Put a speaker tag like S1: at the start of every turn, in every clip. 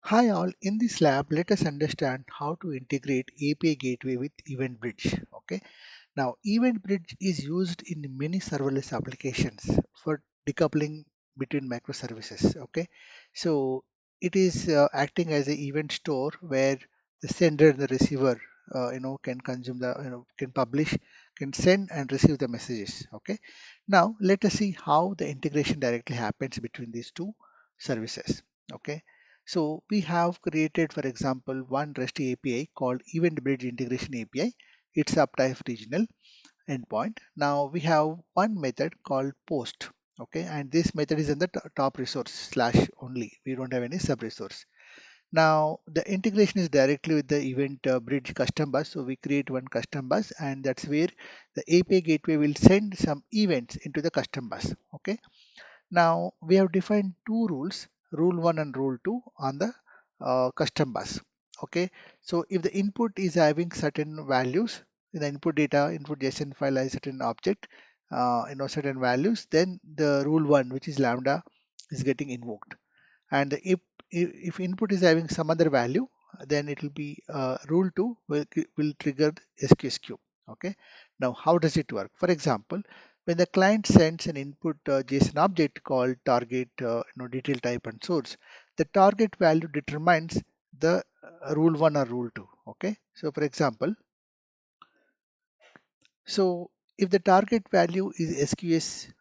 S1: Hi all, in this lab, let us understand how to integrate API gateway with EventBridge. Okay, now EventBridge is used in many serverless applications for decoupling between microservices. Okay, so it is acting as an event store where the sender and the receiver, can consume the, can publish, can send and receive the messages. Okay, now let us see how the integration directly happens between these two services. Okay, so we have created, for example, one REST API called EventBridge Integration API. It's subtype regional endpoint. Now we have one method called post. Okay, and this method is in the top resource slash only. We don't have any sub resource. Now the integration is directly with the event bridge custom bus. So we create one custom bus, and that's where the API gateway will send some events into the custom bus. Okay, now we have defined two rules, rule 1 and rule 2 on the custom bus. Okay, so if the input is having certain values in the input data, input JSON file has certain object, certain values, then the rule 1, which is lambda, is getting invoked. And if input is having some other value, then it will be rule 2 will trigger SQSQ. Okay, now how does it work? For example, when the client sends an input JSON object called target detail type and source, the target value determines the rule 1 or rule 2. Okay, so for example, so if the target value is SQS,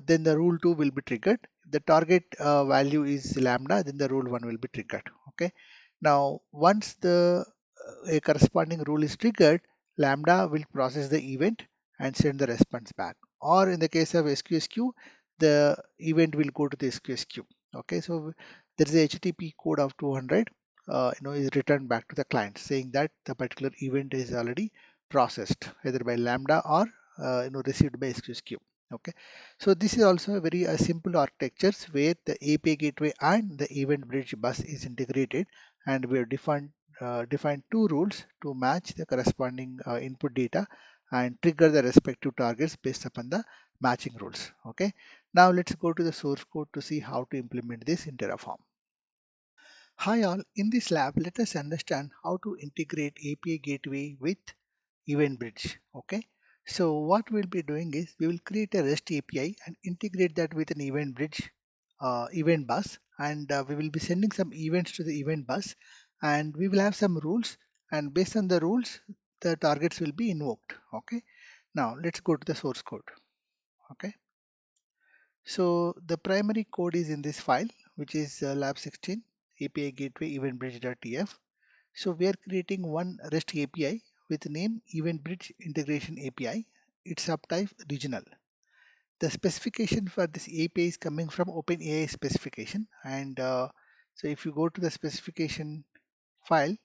S1: then the rule 2 will be triggered. If the target value is lambda, then the rule 1 will be triggered. Okay. Now, once the a corresponding rule is triggered, lambda will process the event and send the response back. Or in the case of SQSQ, the event will go to the SQSQ. Okay. So there is a HTTP code of 200, is returned back to the client saying that the particular event is already processed either by lambda or received by SQSQ. Okay, so this is also a very simple architectures where the API gateway and the event bridge bus is integrated, and we have defined two rules to match the corresponding input data and trigger the respective targets based upon the matching rules. Okay, now let's go to the source code to see how to implement this in Terraform. Hi all, in this lab, let us understand how to integrate API gateway with EventBridge. Okay, so what we'll be doing is we will create a REST API and integrate that with an EventBridge event bus, and we will be sending some events to the event bus, and we will have some rules, and based on the rules, the targets will be invoked. Okay, now let's go to the source code. Okay, so the primary code is in this file, which is Lab16 API Gateway EventBridge.tf. So we are creating one REST API with the name EventBridge Integration API. It's subtype regional. The specification for this API is coming from OpenAI specification. And so if you go to the specification file,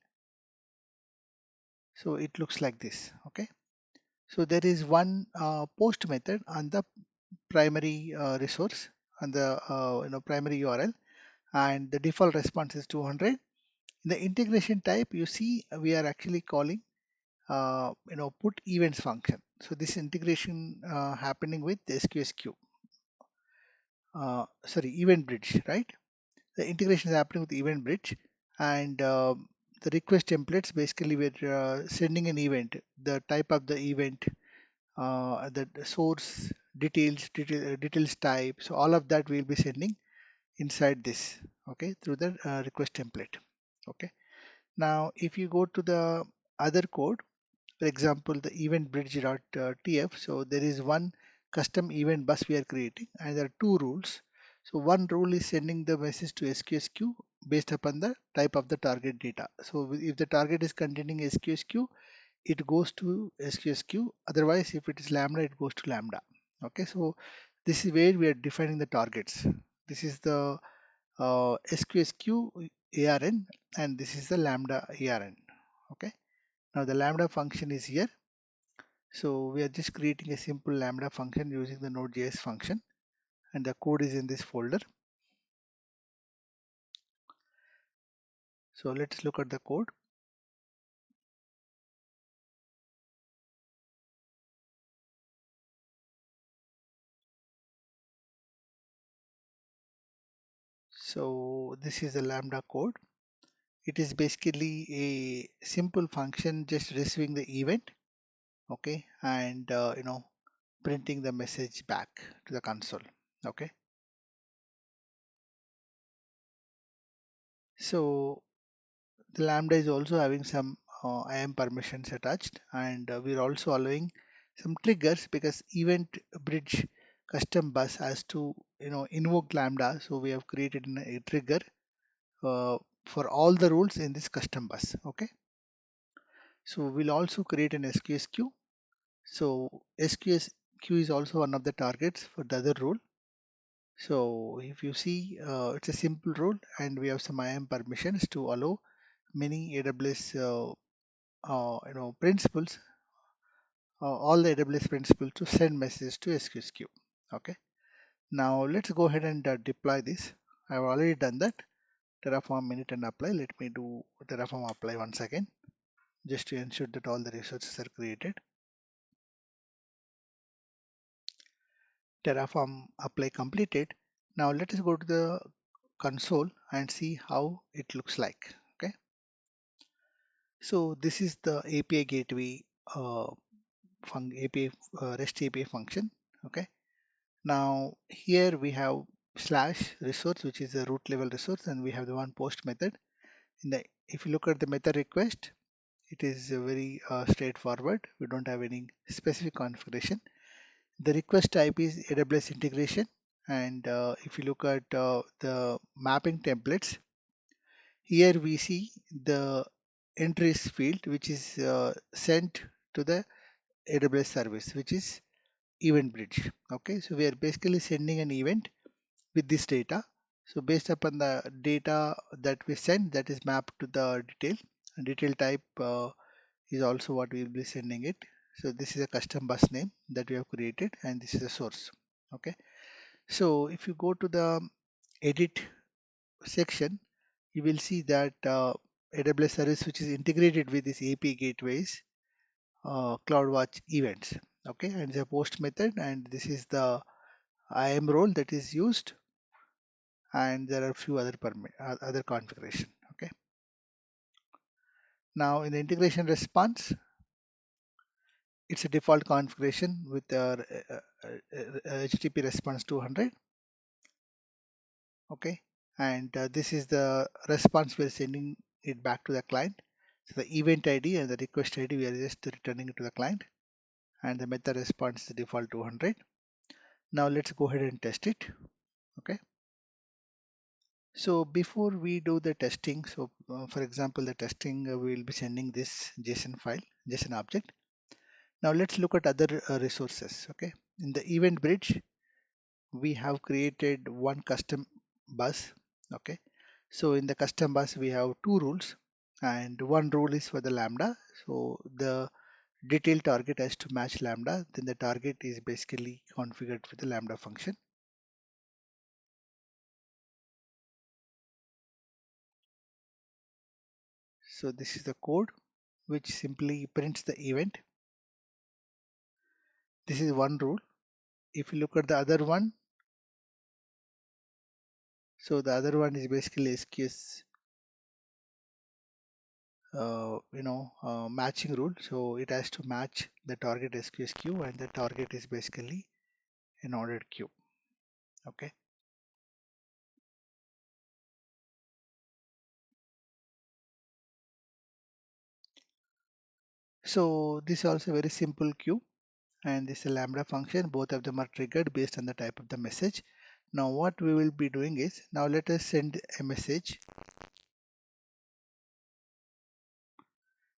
S1: so it looks like this. Okay. So there is one post method on the primary resource on the primary URL, and the default response is 200. In the integration type, you see we are actually calling put events function. So this integration happening with the SQSQ, event bridge, right? The integration is happening with event bridge, and the request templates, basically we're sending an event, the type of the event, the source details type. So all of that we'll be sending inside this, okay, through the request template. Okay. Now, if you go to the other code, for example, the EventBridge.tf. So there is one custom event bus we are creating, and there are two rules. So one rule is sending the message to SQSQ based upon the type of the target data. So if the target is containing SQSQ, it goes to SQSQ. Otherwise, if it is lambda, it goes to lambda. Okay, so this is where we are defining the targets. This is the SQSQ ARN, and this is the lambda ARN. Okay. Now the lambda function is here. So we are just creating a simple lambda function using the Node.js function, and the code is in this folder. So let's look at the code. So this is the lambda code. It is basically a simple function just receiving the event, okay, and printing the message back to the console. Okay, so the Lambda is also having some IAM permissions attached, and we're also allowing some triggers because EventBridge custom bus has to invoke Lambda. So we have created a trigger uh, for all the rules in this custom bus. Okay, so we'll also create an SQS queue. So SQS queue is also one of the targets for the other rule. So if you see, it's a simple rule, and we have some IAM permissions to allow many AWS principles, all the AWS principles to send messages to SQS queue. Okay. Now let's go ahead and deploy this. I've already done that. Terraform init and apply. Let me do Terraform apply once again, just to ensure that all the resources are created. Terraform apply completed. Now let us go to the console and see how it looks like. Okay. So this is the API gateway API REST API function. Okay. Now here we have slash resource, which is a root level resource, and we have the one post method. If you look at the method request, it is very straightforward. We don't have any specific configuration. The request type is AWS integration, and if you look at the mapping templates, here we see the entries field, which is sent to the AWS service, which is EventBridge. Okay, so we are basically sending an event with this data. So based upon the data that we send, that is mapped to the detail. And detail type is also what we will be sending it. So this is a custom bus name that we have created, and this is a source. Okay. So if you go to the edit section, you will see that AWS service, which is integrated with this API gateways, CloudWatch events. Okay, and it's a post method, and this is the IAM role that is used, and there are a few other configuration. Okay, now in the integration response, it's a default configuration with our HTTP response 200. Okay, and this is the response we're sending it back to the client. So the event ID and the request ID, we are just returning it to the client, and the method response is the default 200. Now let's go ahead and test it. Okay, so before we do the testing, so for example, the testing, we will be sending this JSON file, JSON object. Now let's look at other resources. Okay, in the event bridge, we have created one custom bus. Okay, so in the custom bus, we have two rules, and one rule is for the Lambda. So the detail target has to match Lambda, then the target is basically configured with the Lambda function. So this is the code which simply prints the event. This is one rule. If you look at the other one, so the other one is basically SQS matching rule. So it has to match the target SQS queue, and the target is basically an ordered queue. Okay. So this is also a very simple queue, and this is a Lambda function. Both of them are triggered based on the type of the message. Now what we will be doing is, now let us send a message.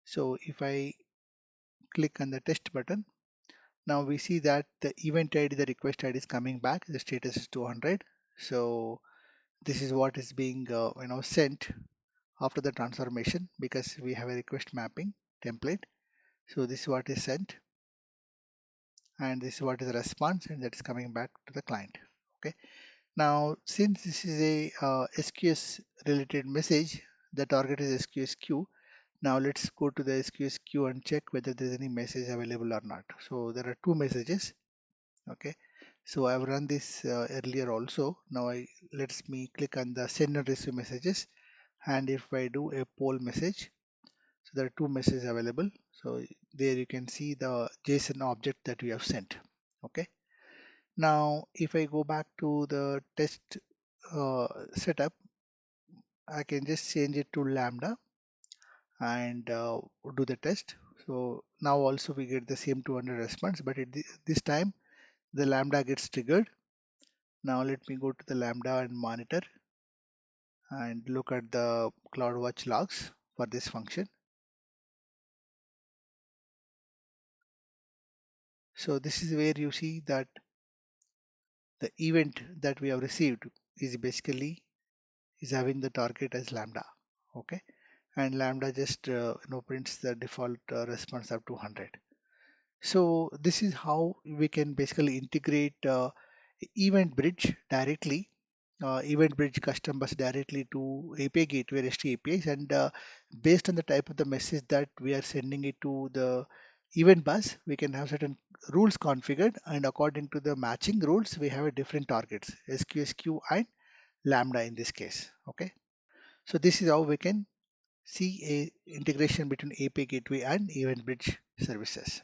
S1: So if I click on the test button, now we see that the event ID, the request ID is coming back. The status is 200. So this is what is being sent after the transformation, because we have a request mapping template. So this is what is sent, and this is what is the response, and that is coming back to the client. Okay. Now since this is a SQS related message, the target is SQS queue. Now let's go to the SQS queue and check whether there is any message available or not. So there are two messages. Okay, so I've run this earlier also. Now lets me click on the send and receive messages, And if I do a poll message, so there are two messages available. So there you can see the JSON object that we have sent. Okay. Now, if I go back to the test setup, I can just change it to Lambda and do the test. So now also we get the same 200 response, but this time the Lambda gets triggered. Now let me go to the Lambda and monitor and look at the CloudWatch logs for this function. So this is where you see that the event that we have received is basically is having the target as Lambda. Okay, and Lambda just prints the default response of 200. So this is how we can basically integrate EventBridge directly, EventBridge custom bus directly to API gateway REST APIs, and based on the type of the message that we are sending it to the event bus, we can have certain rules configured, and according to the matching rules, we have a different targets, SQSQ and Lambda in this case. Okay, so this is how we can see a integration between API gateway and EventBridge services.